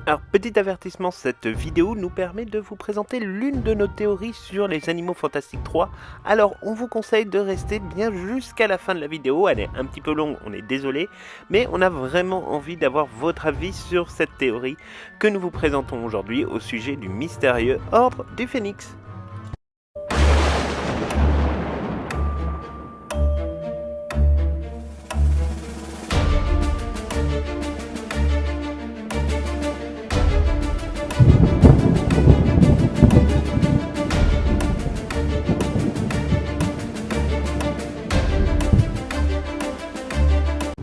Alors, petit avertissement, cette vidéo nous permet de vous présenter l'une de nos théories sur les Animaux Fantastiques 3. Alors, on vous conseille de rester bien jusqu'à la fin de la vidéo. Elle est un petit peu longue, on est désolé, mais on a vraiment envie d'avoir votre avis sur cette théorie que nous vous présentons aujourd'hui au sujet du mystérieux Ordre du Phénix.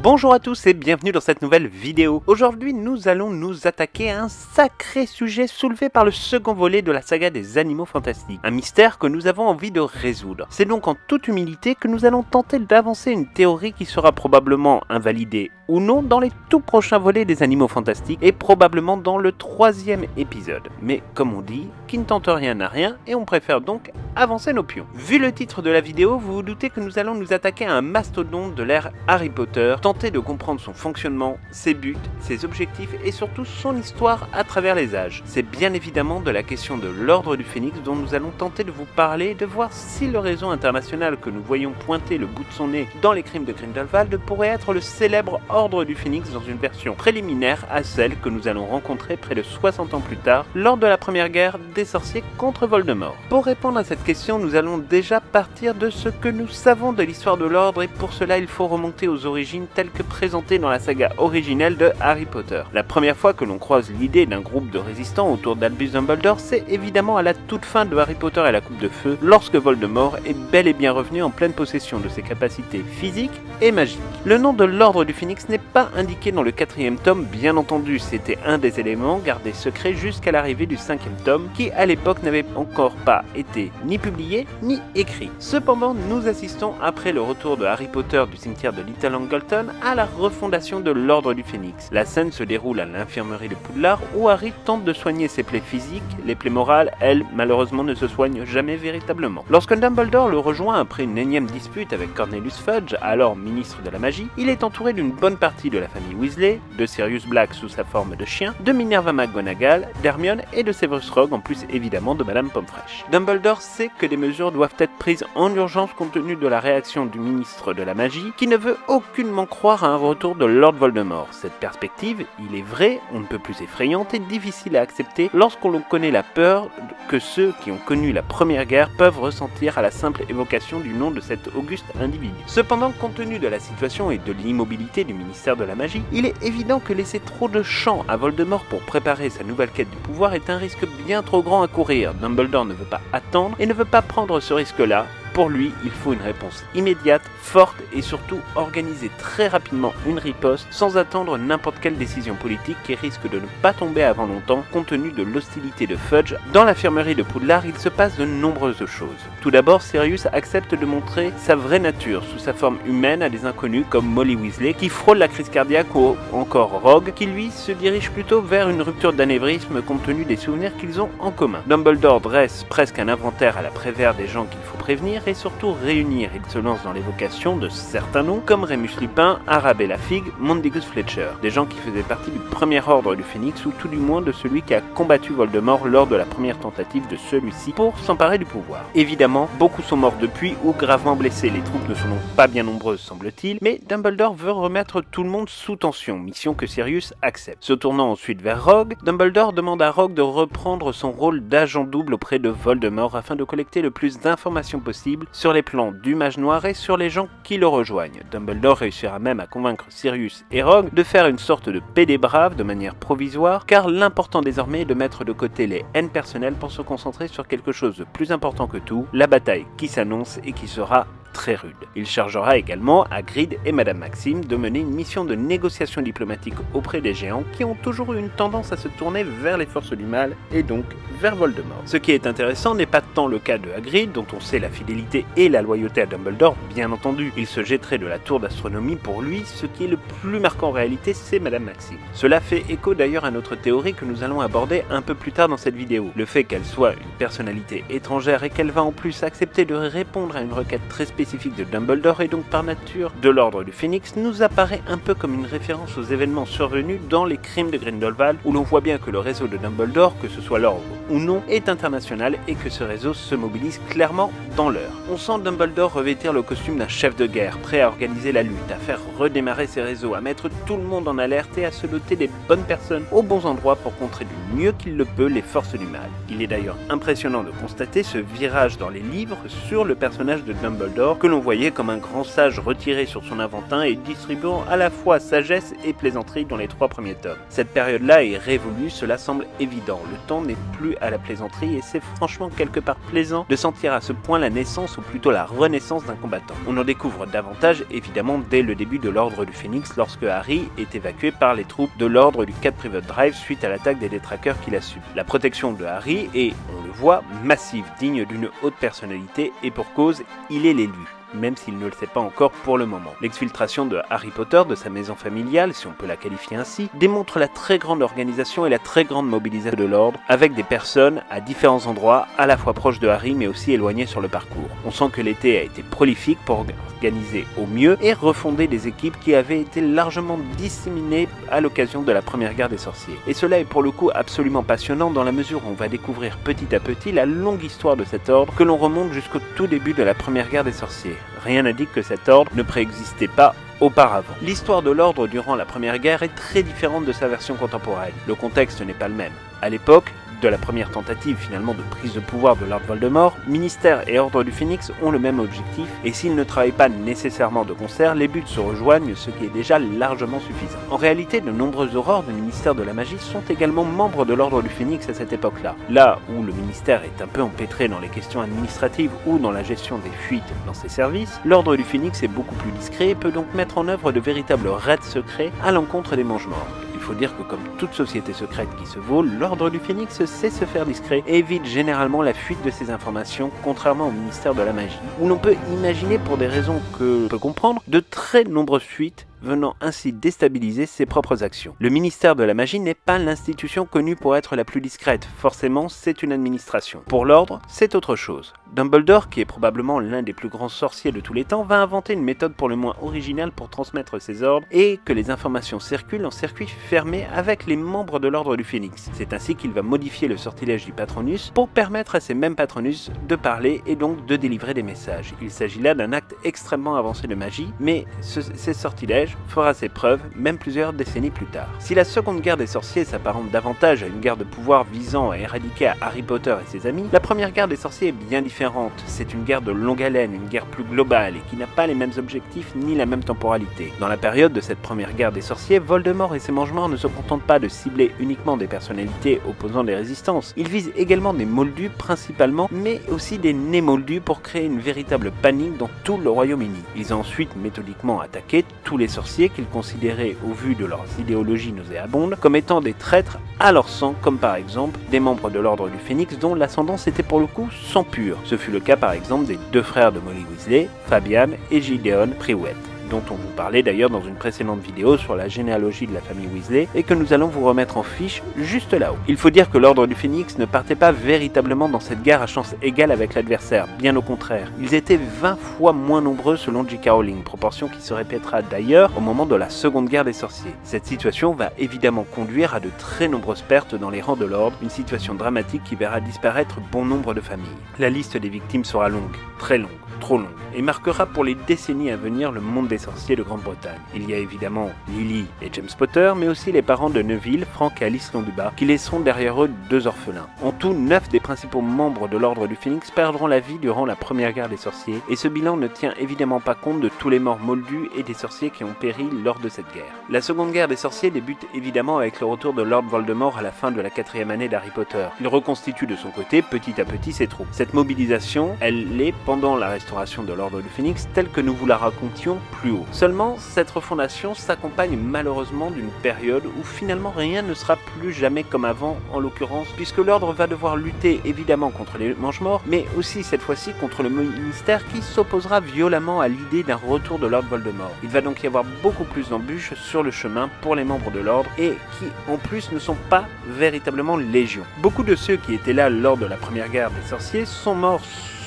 Bonjour à tous et bienvenue dans cette nouvelle vidéo. Aujourd'hui, nous allons nous attaquer à un sacré sujet soulevé par le second volet de la saga des Animaux Fantastiques. Un mystère que nous avons envie de résoudre. C'est donc en toute humilité que nous allons tenter d'avancer une théorie qui sera probablement invalidée ou non dans les tout prochains volets des Animaux Fantastiques et probablement dans le 3e épisode. Mais comme on dit, qui ne tente rien n'a rien et on préfère donc avancer nos pions. Vu le titre de la vidéo, vous vous doutez que nous allons nous attaquer à un mastodonte de l'ère Harry Potter, tenter de comprendre son fonctionnement, ses buts, ses objectifs et surtout son histoire à travers les âges. C'est bien évidemment de la question de l'Ordre du Phénix dont nous allons tenter de vous parler et de voir si le réseau international que nous voyons pointer le bout de son nez dans les crimes de Grindelwald pourrait être le célèbre Ordre du Phénix dans une version préliminaire à celle que nous allons rencontrer près de 60 ans plus tard lors de la première guerre des sorciers contre Voldemort. Pour répondre à cette question, nous allons déjà partir de ce que nous savons de l'histoire de l'Ordre et pour cela il faut remonter aux origines telles que présentées dans la saga originelle de Harry Potter. La première fois que l'on croise l'idée d'un groupe de résistants autour d'Albus Dumbledore, c'est évidemment à la toute fin de Harry Potter et la Coupe de Feu, lorsque Voldemort est bel et bien revenu en pleine possession de ses capacités physiques et magiques. Le nom de l'Ordre du Phénix n'est pas indiqué dans le 4e tome, bien entendu, c'était un des éléments gardés secrets jusqu'à l'arrivée du 5e tome, qui à l'époque n'avait encore pas été ni publié ni écrit. Cependant, nous assistons après le retour de Harry Potter du cimetière de Little Angleton à la refondation de l'Ordre du Phénix. La scène se déroule à l'infirmerie de Poudlard où Harry tente de soigner ses plaies physiques, les plaies morales, elles, malheureusement ne se soignent jamais véritablement. Lorsque Dumbledore le rejoint après une énième dispute avec Cornelius Fudge, alors ministre de la magie, il est entouré d'une bonne partie de la famille Weasley, de Sirius Black sous sa forme de chien, de Minerva McGonagall, d'Hermione et de Severus Rogue, en plus évidemment de Madame Pomfrèche. Dumbledore sait que des mesures doivent être prises en urgence compte tenu de la réaction du ministre de la magie, qui ne veut aucunement croire à un retour de Lord Voldemort. Cette perspective, il est vrai, on ne peut plus effrayante et difficile à accepter lorsqu'on connaît la peur que ceux qui ont connu la première guerre peuvent ressentir à la simple évocation du nom de cet auguste individu. Cependant, compte tenu de la situation et de l'immobilité du ministère de la magie, il est évident que laisser trop de champ à Voldemort pour préparer sa nouvelle quête du pouvoir est un risque bien trop grand à courir. Dumbledore ne veut pas attendre et ne veut pas prendre ce risque-là. Pour lui, il faut une réponse immédiate, forte et surtout organiser très rapidement une riposte sans attendre n'importe quelle décision politique qui risque de ne pas tomber avant longtemps compte tenu de l'hostilité de Fudge. Dans l'infirmerie de Poudlard, il se passe de nombreuses choses. Tout d'abord, Sirius accepte de montrer sa vraie nature sous sa forme humaine à des inconnus comme Molly Weasley qui frôle la crise cardiaque ou encore Rogue qui lui se dirige plutôt vers une rupture d'anévrisme compte tenu des souvenirs qu'ils ont en commun. Dumbledore dresse presque un inventaire à la Prévert des gens qu'il faut prévenir et surtout réunir. Il se lance dans l'évocation de certains noms comme Remus Lupin, Arabella Fig, Mondigus Fletcher, des gens qui faisaient partie du premier ordre du Phénix ou tout du moins de celui qui a combattu Voldemort lors de la première tentative de celui-ci pour s'emparer du pouvoir. Évidemment, beaucoup sont morts depuis ou gravement blessés, les troupes ne sont donc pas bien nombreuses semble-t-il, mais Dumbledore veut remettre tout le monde sous tension, mission que Sirius accepte. Se tournant ensuite vers Rogue, Dumbledore demande à Rogue de reprendre son rôle d'agent double auprès de Voldemort afin de collecter le plus d'informations possible sur les plans du Mage Noir et sur les gens qui le rejoignent. Dumbledore réussira même à convaincre Sirius et Rogue de faire une sorte de paix des braves de manière provisoire, car l'important désormais est de mettre de côté les haines personnelles pour se concentrer sur quelque chose de plus important que tout, la bataille qui s'annonce et qui sera très rude. Il chargera également Hagrid et Madame Maxime de mener une mission de négociation diplomatique auprès des géants qui ont toujours eu une tendance à se tourner vers les forces du mal et donc vers Voldemort. Ce qui est intéressant n'est pas tant le cas de Hagrid, dont on sait la fidélité et la loyauté à Dumbledore, bien entendu. Il se jetterait de la tour d'astronomie pour lui, ce qui est le plus marquant en réalité, c'est Madame Maxime. Cela fait écho d'ailleurs à notre théorie que nous allons aborder un peu plus tard dans cette vidéo. Le fait qu'elle soit une personnalité étrangère et qu'elle va en plus accepter de répondre à une requête très spécifique spécifique de Dumbledore et donc par nature de l'Ordre du Phénix nous apparaît un peu comme une référence aux événements survenus dans les crimes de Grindelwald, où l'on voit bien que le réseau de Dumbledore, que ce soit l'Ordre ou non, est international et que ce réseau se mobilise clairement dans l'heure. On sent Dumbledore revêtir le costume d'un chef de guerre, prêt à organiser la lutte, à faire redémarrer ses réseaux, à mettre tout le monde en alerte et à se doter des bonnes personnes aux bons endroits pour contrer du mieux qu'il le peut les forces du mal. Il est d'ailleurs impressionnant de constater ce virage dans les livres sur le personnage de Dumbledore que l'on voyait comme un grand sage retiré sur son Aventin et distribuant à la fois sagesse et plaisanterie dans les 3 premiers tomes. Cette période-là est révolue, cela semble évident. Le temps n'est plus à la plaisanterie et c'est franchement quelque part plaisant de sentir à ce point la naissance ou plutôt la renaissance d'un combattant. On en découvre davantage évidemment dès le début de l'Ordre du Phénix lorsque Harry est évacué par les troupes de l'Ordre du 4 Privet Drive suite à l'attaque des détraqueurs qu'il a subi. La protection de Harry est, on le voit, massive, digne d'une haute personnalité et pour cause, il est l'élu, même s'il ne le sait pas encore pour le moment. L'exfiltration de Harry Potter de sa maison familiale, si on peut la qualifier ainsi, démontre la très grande organisation et la très grande mobilisation de l'ordre, avec des personnes à différents endroits, à la fois proches de Harry mais aussi éloignées sur le parcours. On sent que l'été a été prolifique pour organiser au mieux et refonder des équipes qui avaient été largement disséminées à l'occasion de la première guerre des sorciers. Et cela est pour le coup absolument passionnant dans la mesure où on va découvrir petit à petit la longue histoire de cet ordre que l'on remonte jusqu'au tout début de la première guerre des sorciers. Rien n'indique que cet ordre ne préexistait pas auparavant. L'histoire de l'ordre durant la première guerre est très différente de sa version contemporaine. Le contexte n'est pas le même. À l'époque de la première tentative finalement de prise de pouvoir de Lord Voldemort, Ministère et Ordre du Phénix ont le même objectif et s'ils ne travaillent pas nécessairement de concert, les buts se rejoignent, ce qui est déjà largement suffisant. En réalité, de nombreux aurors du ministère de la Magie sont également membres de l'Ordre du Phénix à cette époque-là. Là où le ministère est un peu empêtré dans les questions administratives ou dans la gestion des fuites dans ses services, l'Ordre du Phénix est beaucoup plus discret et peut donc mettre en œuvre de véritables raids secrets à l'encontre des Mange-Morts. Il faut dire que comme toute société secrète qui se vaut, l'Ordre du Phénix sait se faire discret et évite généralement la fuite de ces informations, contrairement au ministère de la Magie, où l'on peut imaginer pour des raisons que l'on peut comprendre, de très nombreuses fuites venant ainsi déstabiliser ses propres actions. Le ministère de la Magie n'est pas l'institution connue pour être la plus discrète, forcément c'est une administration. Pour l'ordre, c'est autre chose. Dumbledore, qui est probablement l'un des plus grands sorciers de tous les temps, va inventer une méthode pour le moins originale pour transmettre ses ordres et que les informations circulent en circuit fermé avec les membres de l'Ordre du Phénix. C'est ainsi qu'il va modifier le sortilège du Patronus pour permettre à ces mêmes Patronus de parler et donc de délivrer des messages. Il s'agit là d'un acte extrêmement avancé de magie, mais ces sortilèges fera ses preuves même plusieurs décennies plus tard. Si la seconde guerre des sorciers s'apparente davantage à une guerre de pouvoir visant à éradiquer Harry Potter et ses amis, la première guerre des sorciers est bien différente. C'est une guerre de longue haleine, une guerre plus globale et qui n'a pas les mêmes objectifs ni la même temporalité. Dans la période de cette première guerre des sorciers, Voldemort et ses Mange-Morts ne se contentent pas de cibler uniquement des personnalités opposant des résistances. Ils visent également des Moldus principalement, mais aussi des Némoldus pour créer une véritable panique dans tout le Royaume-Uni. Ils ont ensuite méthodiquement attaqué tous les sorciers qu'ils considéraient, au vu de leurs idéologies nauséabondes, comme étant des traîtres à leur sang, comme par exemple des membres de l'Ordre du Phénix dont l'ascendance était pour le coup sang pur. Ce fut le cas par exemple des 2 frères de Molly Weasley, Fabian et Gideon Privet, dont on vous parlait d'ailleurs dans une précédente vidéo sur la généalogie de la famille Weasley et que nous allons vous remettre en fiche juste là-haut. Il faut dire que l'Ordre du Phénix ne partait pas véritablement dans cette guerre à chance égale avec l'adversaire, bien au contraire. Ils étaient 20 fois moins nombreux selon J.K. Rowling, proportion qui se répétera d'ailleurs au moment de la seconde guerre des sorciers. Cette situation va évidemment conduire à de très nombreuses pertes dans les rangs de l'Ordre, une situation dramatique qui verra disparaître bon nombre de familles. La liste des victimes sera longue, très longue, trop longue, et marquera pour les décennies à venir le monde des sorciers de Grande-Bretagne. Il y a évidemment Lily et James Potter, mais aussi les parents de Neville, Frank et Alice Londubat, qui laisseront derrière eux 2 orphelins. En tout, 9 des principaux membres de l'Ordre du Phénix perdront la vie durant la première guerre des sorciers, et ce bilan ne tient évidemment pas compte de tous les morts moldus et des sorciers qui ont péri lors de cette guerre. La seconde guerre des sorciers débute évidemment avec le retour de Lord Voldemort à la fin de la 4e année d'Harry Potter. Il reconstitue de son côté petit à petit ses troupes. Cette mobilisation, elle l'est pendant la restauration de l'Ordre du Phénix telle que nous vous la racontions plus haut. Seulement, cette refondation s'accompagne malheureusement d'une période où finalement rien ne sera plus jamais comme avant, en l'occurrence, puisque l'Ordre va devoir lutter évidemment contre les Mange-Morts, mais aussi cette fois-ci contre le ministère qui s'opposera violemment à l'idée d'un retour de Lord Voldemort. Il va donc y avoir beaucoup plus d'embûches sur le chemin pour les membres de l'Ordre et qui en plus ne sont pas véritablement légion. Beaucoup de ceux qui étaient là lors de la première guerre des sorciers sont morts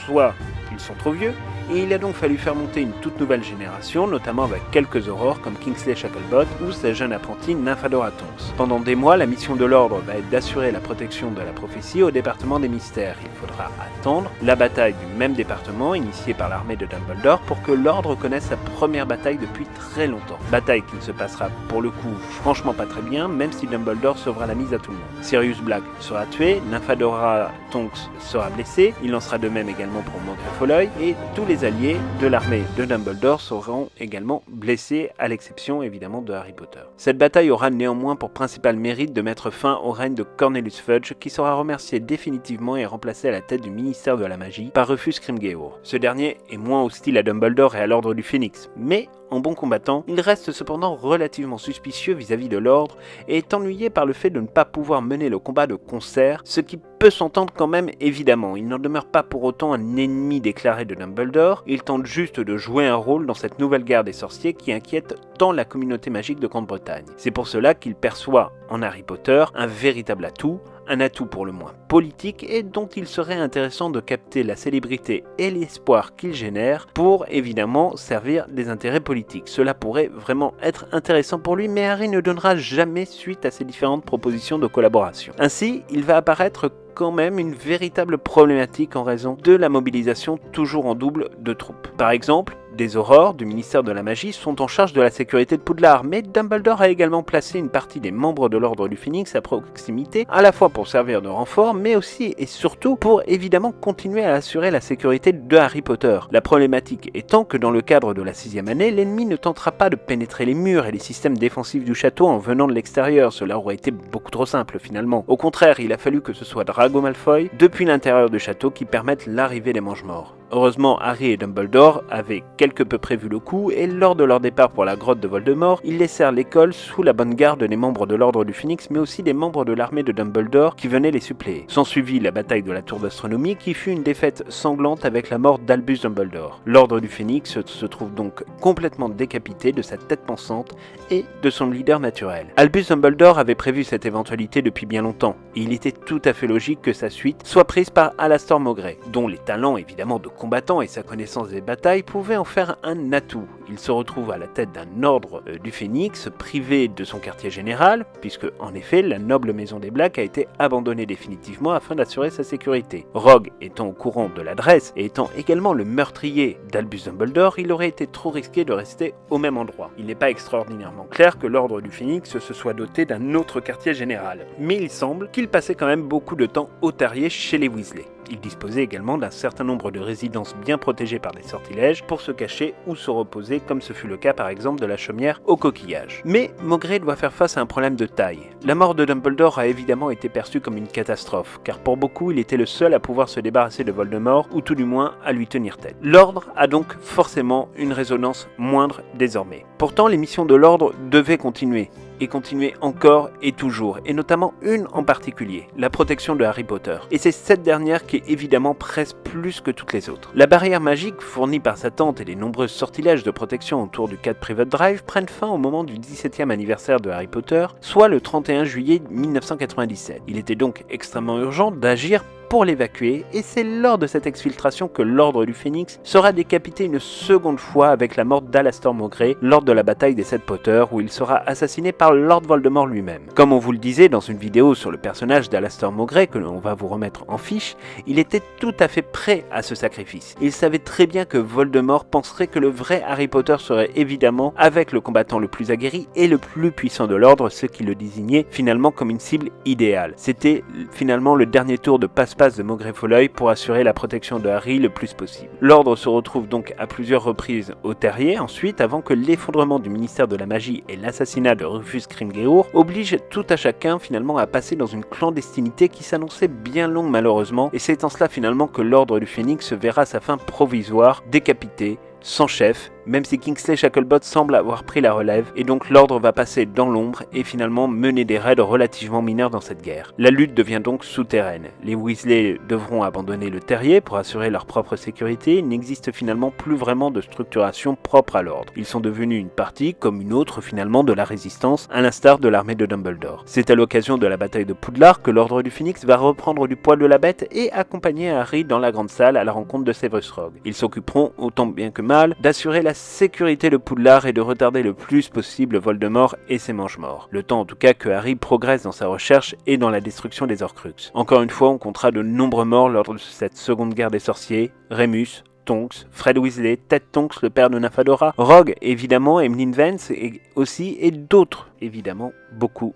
soit ils sont trop vieux, et il a donc fallu faire monter une toute nouvelle génération, notamment avec quelques aurores comme Kingsley Shacklebot ou sa jeune apprentie Nymphadora Tonks. Pendant des mois, la mission de l'ordre va être d'assurer la protection de la prophétie au département des mystères. Il faudra attendre la bataille du même département initiée par l'armée de Dumbledore pour que l'ordre connaisse sa première bataille depuis très longtemps. Bataille qui ne se passera pour le coup franchement pas très bien, même si Dumbledore sauvera la mise à tout le monde. Sirius Black sera tué, Nymphadora Tonks sera blessée, il en sera de même également pour Maugrey Folleuil, et tous les alliés de l'armée de Dumbledore seront également blessés, à l'exception évidemment de Harry Potter. Cette bataille aura néanmoins pour principal mérite de mettre fin au règne de Cornelius Fudge, qui sera remercié définitivement et remplacé à la tête du ministère de la magie par Rufus Scrimgeour. Ce dernier est moins hostile à Dumbledore et à l'ordre du Phénix, mais en bon combattant, il reste cependant relativement suspicieux vis-à-vis de l'ordre et est ennuyé par le fait de ne pas pouvoir mener le combat de concert, ce qui peut s'entendre quand même évidemment. Il n'en demeure pas pour autant un ennemi déclaré de Dumbledore, il tente juste de jouer un rôle dans cette nouvelle guerre des sorciers qui inquiète tant la communauté magique de Grande-Bretagne. C'est pour cela qu'il perçoit en Harry Potter un véritable atout, un atout pour le moins politique et dont il serait intéressant de capter la célébrité et l'espoir qu'il génère pour évidemment servir des intérêts politiques. Cela pourrait vraiment être intéressant pour lui, mais Harry ne donnera jamais suite à ces différentes propositions de collaboration. Ainsi, il va apparaître quand même une véritable problématique en raison de la mobilisation toujours en double de troupes. Par exemple, des aurores du ministère de la magie sont en charge de la sécurité de Poudlard, mais Dumbledore a également placé une partie des membres de l'ordre du Phénix à proximité, à la fois pour servir de renfort, mais aussi et surtout pour évidemment continuer à assurer la sécurité de Harry Potter. La problématique étant que dans le cadre de la 6e année, l'ennemi ne tentera pas de pénétrer les murs et les systèmes défensifs du château en venant de l'extérieur, cela aurait été beaucoup trop simple finalement. Au contraire, il a fallu que ce soit Drago Malfoy, depuis l'intérieur du château, qui permettent l'arrivée des Mange-Morts. Heureusement, Harry et Dumbledore avaient quelque peu prévu le coup et lors de leur départ pour la grotte de Voldemort, ils laissèrent l'école sous la bonne garde des membres de l'ordre du Phénix mais aussi des membres de l'armée de Dumbledore qui venaient les suppléer. S'ensuivit la bataille de la Tour d'Astronomie qui fut une défaite sanglante avec la mort d'Albus Dumbledore. L'ordre du Phénix se trouve donc complètement décapité de sa tête pensante et de son leader naturel. Albus Dumbledore avait prévu cette éventualité depuis bien longtemps et il était tout à fait logique que sa suite soit prise par Alastor Maugrey, dont les talents évidemment de combattant et sa connaissance des batailles pouvaient en faire un atout. Il se retrouve à la tête d'un ordre du Phénix, privé de son quartier général, puisque en effet la noble maison des Black a été abandonnée définitivement afin d'assurer sa sécurité. Rogue étant au courant de l'adresse et étant également le meurtrier d'Albus Dumbledore, il aurait été trop risqué de rester au même endroit. Il n'est pas extraordinairement clair que l'ordre du Phénix se soit doté d'un autre quartier général, mais il semble qu'il passait quand même beaucoup de temps au Terrier chez les Weasley. Il disposait également d'un certain nombre de résidences bien protégées par des sortilèges pour se cacher ou se reposer, comme ce fut le cas par exemple de la chaumière au coquillage. Mais Maugrey doit faire face à un problème de taille. La mort de Dumbledore a évidemment été perçue comme une catastrophe, car pour beaucoup il était le seul à pouvoir se débarrasser de Voldemort, ou tout du moins à lui tenir tête. L'ordre a donc forcément une résonance moindre désormais. Pourtant les missions de l'ordre devaient continuer. Et continuer encore et toujours, et notamment une en particulier, la protection de Harry Potter. Et c'est cette dernière qui évidemment presse plus que toutes les autres. La barrière magique fournie par sa tante et les nombreux sortilèges de protection autour du 4 Private Drive prennent fin au moment du 17e anniversaire de Harry Potter, soit le 31 juillet 1997. Il était donc extrêmement urgent d'agir pour l'évacuer, et c'est lors de cette exfiltration que l'ordre du Phénix sera décapité une seconde fois avec la mort d'Alastor Maugrey lors de la bataille des 7 Potters où il sera assassiné par Lord Voldemort lui-même. Comme on vous le disait dans une vidéo sur le personnage d'Alastor Maugrey que l'on va vous remettre en fiche, il était tout à fait prêt à ce sacrifice. Il savait très bien que Voldemort penserait que le vrai Harry Potter serait évidemment avec le combattant le plus aguerri et le plus puissant de l'ordre, ce qui le désignait finalement comme une cible idéale. C'était finalement le dernier tour de passe-passe de Maugrey Folleuil pour assurer la protection de Harry le plus possible. L'ordre se retrouve donc à plusieurs reprises au Terrier ensuite avant que l'effondrement du ministère de la magie et l'assassinat de Rufus Scrimgeour obligent tout à chacun finalement à passer dans une clandestinité qui s'annonçait bien longue malheureusement, et c'est en cela finalement que l'ordre du Phénix verra sa fin provisoire, décapité, sans chef même si Kingsley Shacklebolt semble avoir pris la relève, et donc l'ordre va passer dans l'ombre et finalement mener des raids relativement mineurs dans cette guerre. La lutte devient donc souterraine. Les Weasley devront abandonner le terrier pour assurer leur propre sécurité. Il n'existe finalement plus vraiment de structuration propre à l'ordre. Ils sont devenus une partie, comme une autre finalement, de la résistance, à l'instar de l'armée de Dumbledore. C'est à l'occasion de la bataille de Poudlard que l'ordre du Phénix va reprendre du poil de la bête et accompagner Harry dans la grande salle à la rencontre de Severus Rogue. Ils s'occuperont, autant bien que mal, d'assurer la sécurité de Poudlard et de retarder le plus possible Voldemort et ses mange-morts. Le temps en tout cas que Harry progresse dans sa recherche et dans la destruction des Horcruxes. Encore une fois, on comptera de nombreux morts lors de cette seconde guerre des sorciers. Remus, Tonks, Fred Weasley, Ted Tonks, le père de Nymphadora, Rogue évidemment, Emmeline Vance et d'autres évidemment, beaucoup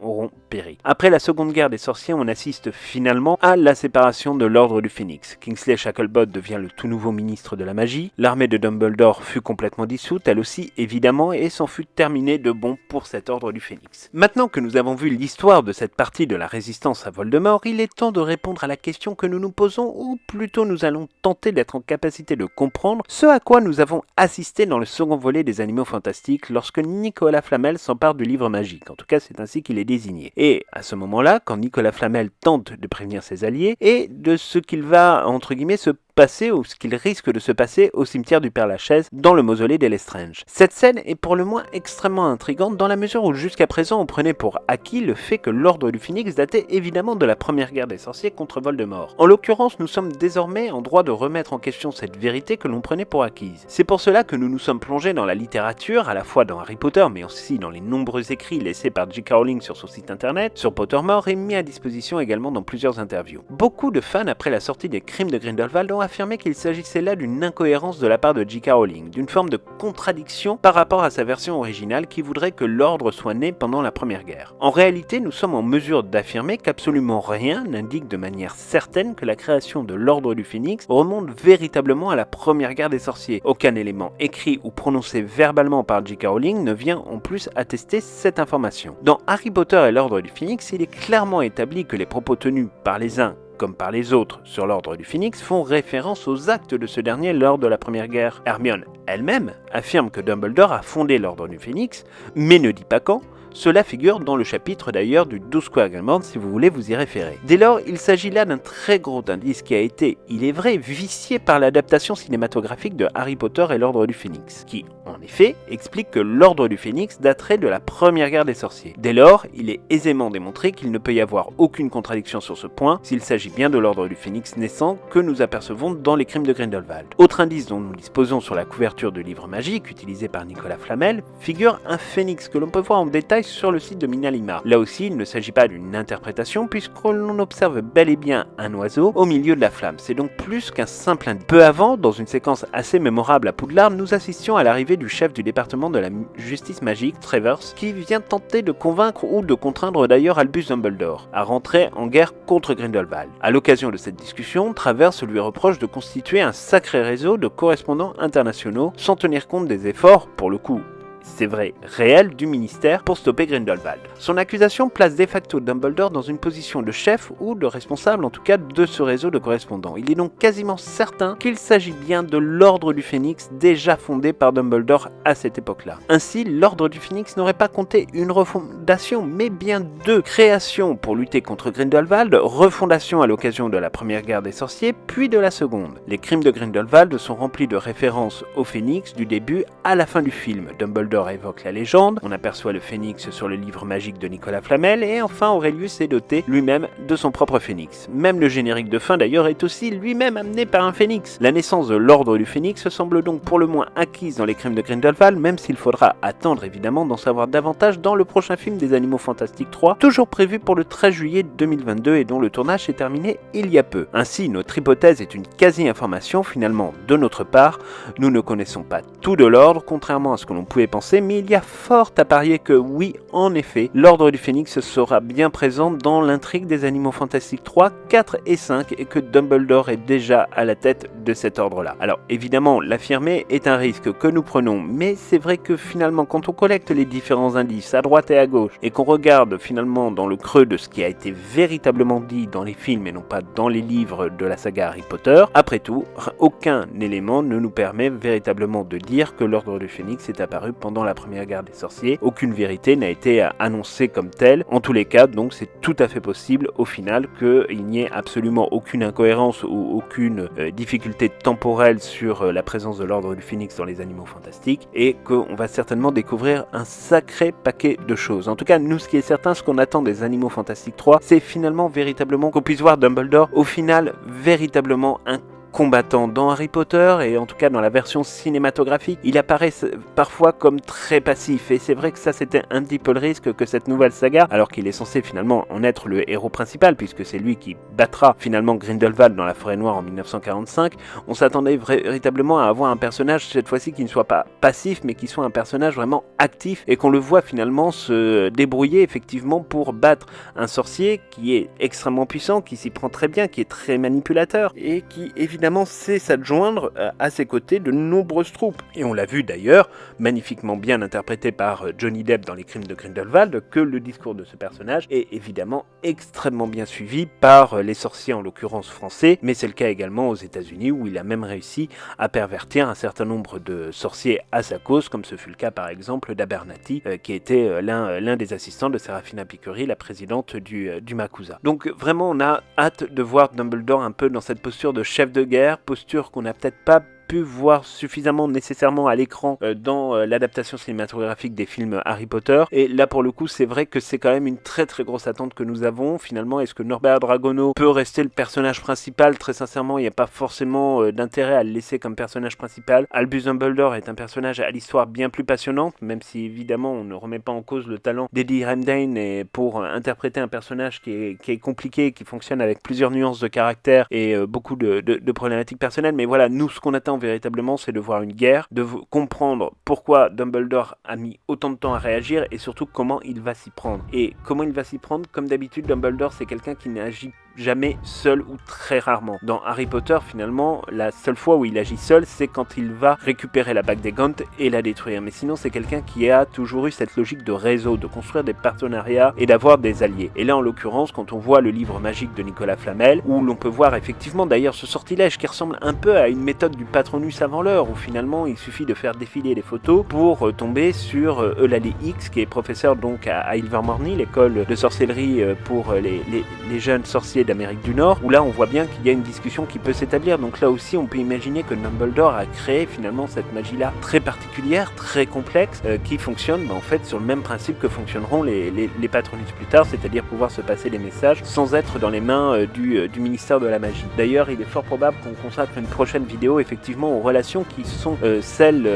auront péri. Après la seconde guerre des sorciers, on assiste finalement à la séparation de l'ordre du Phénix. Kingsley Shacklebolt devient le tout nouveau ministre de la magie, l'armée de Dumbledore fut complètement dissoute, elle aussi évidemment, et s'en fut terminée de bon pour cet ordre du Phénix. Maintenant que nous avons vu l'histoire de cette partie de la résistance à Voldemort, il est temps de répondre à la question que nous nous posons, ou plutôt nous allons tenter d'être en capacité de comprendre ce à quoi nous avons assisté dans le second volet des Animaux Fantastiques lorsque Nicolas Flamel s'empare du livre magique. En tout cas, c'est ainsi qu'il est désigné. Et à ce moment-là, quand Nicolas Flamel tente de prévenir ses alliés, et de ce qu'il va, entre guillemets, se passer ou ce qu'il risque de se passer au cimetière du Père-Lachaise dans le mausolée des Lestrange. Cette scène est pour le moins extrêmement intrigante dans la mesure où jusqu'à présent on prenait pour acquis le fait que l'ordre du Phénix datait évidemment de la première guerre des sorciers contre Voldemort. En l'occurrence, nous sommes désormais en droit de remettre en question cette vérité que l'on prenait pour acquise. C'est pour cela que nous nous sommes plongés dans la littérature, à la fois dans Harry Potter mais aussi dans les nombreux écrits laissés par J.K. Rowling sur son site internet, sur Pottermore et mis à disposition également dans plusieurs interviews. Beaucoup de fans après la sortie des Crimes de Grindelwald ont affirmé qu'il s'agissait là d'une incohérence de la part de J.K. Rowling, d'une forme de contradiction par rapport à sa version originale qui voudrait que l'ordre soit né pendant la Première Guerre. En réalité, nous sommes en mesure d'affirmer qu'absolument rien n'indique de manière certaine que la création de l'ordre du Phénix remonte véritablement à la Première Guerre des Sorciers. Aucun élément écrit ou prononcé verbalement par J.K. Rowling ne vient en plus attester cette information. Dans Harry Potter et l'ordre du Phénix, il est clairement établi que les propos tenus par les uns comme par les autres sur l'ordre du Phénix font référence aux actes de ce dernier lors de la Première Guerre. Hermione elle-même affirme que Dumbledore a fondé l'ordre du Phénix, mais ne dit pas quand. Cela figure dans le chapitre d'ailleurs du 12 Quagamond si vous voulez vous y référer. Dès lors, il s'agit là d'un très gros indice qui a été, il est vrai, vicié par l'adaptation cinématographique de Harry Potter et l'Ordre du Phénix, qui, en effet, explique que l'Ordre du Phénix daterait de la Première Guerre des Sorciers. Dès lors, il est aisément démontré qu'il ne peut y avoir aucune contradiction sur ce point s'il s'agit bien de l'Ordre du Phénix naissant que nous apercevons dans les Crimes de Grindelwald. Autre indice dont nous disposons sur la couverture du livre magique utilisé par Nicolas Flamel, figure un phénix que l'on peut voir en détail sur le site de Minalima. Là aussi, il ne s'agit pas d'une interprétation puisque l'on observe bel et bien un oiseau au milieu de la flamme. C'est donc plus qu'un simple indice. Peu avant, dans une séquence assez mémorable à Poudlard, nous assistions à l'arrivée du chef du département de la justice magique, Travers, qui vient tenter de convaincre ou de contraindre d'ailleurs Albus Dumbledore à rentrer en guerre contre Grindelwald. À l'occasion de cette discussion, Travers lui reproche de constituer un sacré réseau de correspondants internationaux sans tenir compte des efforts, pour le coup, c'est vrai, réel du ministère pour stopper Grindelwald. Son accusation place de facto Dumbledore dans une position de chef ou de responsable en tout cas de ce réseau de correspondants. Il est donc quasiment certain qu'il s'agit bien de l'Ordre du Phénix déjà fondé par Dumbledore à cette époque-là. Ainsi, l'Ordre du Phénix n'aurait pas compté une refondation mais bien deux créations pour lutter contre Grindelwald, refondation à l'occasion de la Première Guerre des Sorciers puis de la Seconde. Les Crimes de Grindelwald sont remplis de références au Phénix du début à la fin du film. Dumbledore évoque la légende, on aperçoit le phénix sur le livre magique de Nicolas Flamel et enfin Aurelius est doté lui-même de son propre phénix. Même le générique de fin d'ailleurs est aussi lui-même amené par un phénix. La naissance de l'ordre du phénix semble donc pour le moins acquise dans les Crimes de Grindelwald, même s'il faudra attendre évidemment d'en savoir davantage dans le prochain film des Animaux Fantastiques 3, toujours prévu pour le 13 juillet 2022 et dont le tournage s'est terminé il y a peu. Ainsi, notre hypothèse est une quasi-information finalement de notre part. Nous ne connaissons pas tout de l'ordre, contrairement à ce que l'on pouvait penser annoncé, mais il y a fort à parier que oui, en effet, l'Ordre du Phénix sera bien présent dans l'intrigue des Animaux Fantastiques 3, 4 et 5 et que Dumbledore est déjà à la tête de cet ordre-là. Alors évidemment, l'affirmer est un risque que nous prenons, mais c'est vrai que finalement quand on collecte les différents indices à droite et à gauche et qu'on regarde finalement dans le creux de ce qui a été véritablement dit dans les films et non pas dans les livres de la saga Harry Potter, après tout, aucun élément ne nous permet véritablement de dire que l'Ordre du Phénix est apparu pendant la première guerre des sorciers. Aucune vérité n'a été annoncée comme telle. En tous les cas, donc c'est tout à fait possible au final qu'il n'y ait absolument aucune incohérence ou aucune difficulté temporelle sur la présence de l'Ordre du Phénix dans les Animaux Fantastiques et qu'on va certainement découvrir un sacré paquet de choses. En tout cas, nous, ce qui est certain, ce qu'on attend des Animaux Fantastiques 3, c'est finalement véritablement qu'on puisse voir Dumbledore au final véritablement un combattant dans Harry Potter et en tout cas dans la version cinématographique, il apparaît parfois comme très passif et c'est vrai que ça c'était un petit peu le risque que cette nouvelle saga, alors qu'il est censé finalement en être le héros principal puisque c'est lui qui battra finalement Grindelwald dans la Forêt Noire en 1945, on s'attendait véritablement à avoir un personnage cette fois-ci qui ne soit pas passif mais qui soit un personnage vraiment actif et qu'on le voit finalement se débrouiller effectivement pour battre un sorcier qui est extrêmement puissant, qui s'y prend très bien, qui est très manipulateur et qui évidemment sait s'adjoindre à ses côtés de nombreuses troupes. Et on l'a vu d'ailleurs, magnifiquement bien interprété par Johnny Depp dans Les Crimes de Grindelwald, que le discours de ce personnage est évidemment extrêmement bien suivi par les sorciers, en l'occurrence français, mais c'est le cas également aux États-Unis où il a même réussi à pervertir un certain nombre de sorciers à sa cause, comme ce fut le cas par exemple d'Abernathy, qui était l'un des assistants de Serafina Picquery, la présidente du MACUSA. Donc vraiment on a hâte de voir Dumbledore un peu dans cette posture de chef de guerre, posture qu'on n'a peut-être pas pu voir suffisamment nécessairement à l'écran dans l'adaptation cinématographique des films Harry Potter. Et là pour le coup c'est vrai que c'est quand même une très très grosse attente que nous avons. Finalement, est-ce que Norbert Dragono peut rester le personnage principal? Très sincèrement, il n'y a pas forcément d'intérêt à le laisser comme personnage principal. Albus Dumbledore est un personnage à l'histoire bien plus passionnante, même si évidemment on ne remet pas en cause le talent d'Eddie Redmayne et pour interpréter un personnage qui est compliqué, qui fonctionne avec plusieurs nuances de caractère et beaucoup de problématiques personnelles. Mais voilà, nous ce qu'on attend véritablement, c'est de voir une guerre, de comprendre pourquoi Dumbledore a mis autant de temps à réagir et surtout comment il va s'y prendre. Et comment il va s'y prendre, comme d'habitude, Dumbledore c'est quelqu'un qui n'agit jamais seul ou très rarement. Dans Harry Potter, finalement, la seule fois où il agit seul, c'est quand il va récupérer la bague des Gaunt et la détruire. Mais sinon, c'est quelqu'un qui a toujours eu cette logique de réseau, de construire des partenariats et d'avoir des alliés. Et là, en l'occurrence, quand on voit le livre magique de Nicolas Flamel, où l'on peut voir effectivement d'ailleurs ce sortilège qui ressemble un peu à une méthode du Patronus avant l'heure, où finalement il suffit de faire défiler les photos pour tomber sur Eulalie X, qui est professeur donc à Ilvermorny, l'école de sorcellerie pour les jeunes sorciers d'Amérique du Nord, où là on voit bien qu'il y a une discussion qui peut s'établir. Donc là aussi on peut imaginer que Dumbledore a créé finalement cette magie-là très particulière, très complexe, qui fonctionne en fait sur le même principe que fonctionneront les Patronus plus tard, c'est-à-dire pouvoir se passer les messages sans être dans les mains du ministère de la magie. D'ailleurs il est fort probable qu'on consacre une prochaine vidéo effectivement aux relations qui sont celles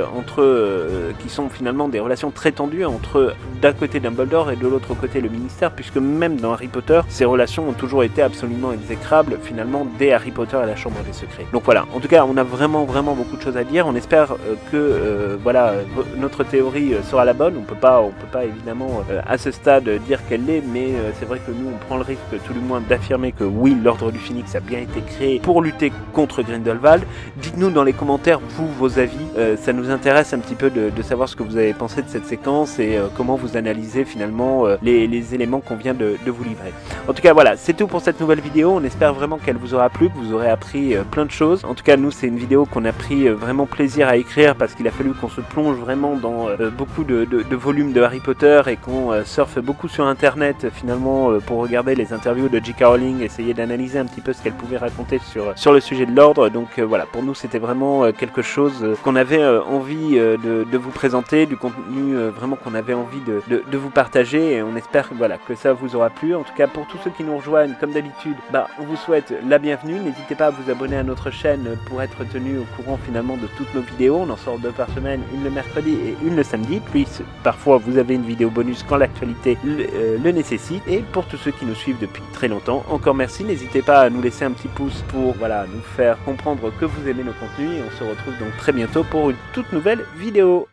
qui sont finalement des relations très tendues entre d'un côté Dumbledore et de l'autre côté le ministère, puisque même dans Harry Potter ces relations ont toujours été absolument exécrables finalement dès Harry Potter et la Chambre des Secrets. Donc voilà, en tout cas on a vraiment beaucoup de choses à dire. On espère que notre théorie sera la bonne. On peut pas évidemment à ce stade dire qu'elle l'est, mais c'est vrai que nous on prend le risque tout du moins d'affirmer que oui, l'Ordre du Phénix a bien été créé pour lutter contre Grindelwald. Dites-nous dans les commentaires vos avis, ça nous intéresse un petit peu de savoir ce que vous avez pensé de cette séquence et comment vous analysez finalement les éléments qu'on vient de vous livrer. En tout cas voilà, c'est tout pour cette nouvelle vidéo. On espère vraiment qu'elle vous aura plu, que vous aurez appris plein de choses. En tout cas nous c'est une vidéo qu'on a pris vraiment plaisir à écrire parce qu'il a fallu qu'on se plonge vraiment dans beaucoup de volumes de Harry Potter et qu'on surfe beaucoup sur internet finalement pour regarder les interviews de J.K. Rowling, essayer d'analyser un petit peu ce qu'elle pouvait raconter sur le sujet de l'ordre. Donc voilà, pour nous c'était vraiment quelque chose qu'on avait envie de vous présenter, du contenu vraiment qu'on avait envie de vous partager, et on espère que ça vous aura plu. En tout cas pour tous ceux qui nous rejoignent comme d'habitude, on vous souhaite la bienvenue. N'hésitez pas à vous abonner à notre chaîne pour être tenu au courant finalement de toutes nos vidéos. On en sort 2 par semaine, une le mercredi et une le samedi, puis parfois vous avez une vidéo bonus quand l'actualité le nécessite. Et pour tous ceux qui nous suivent depuis très longtemps, encore merci. N'hésitez pas à nous laisser un petit pouce pour nous faire comprendre que vous aimez nos contenus, et on se retrouve donc très bientôt pour une toute nouvelle vidéo.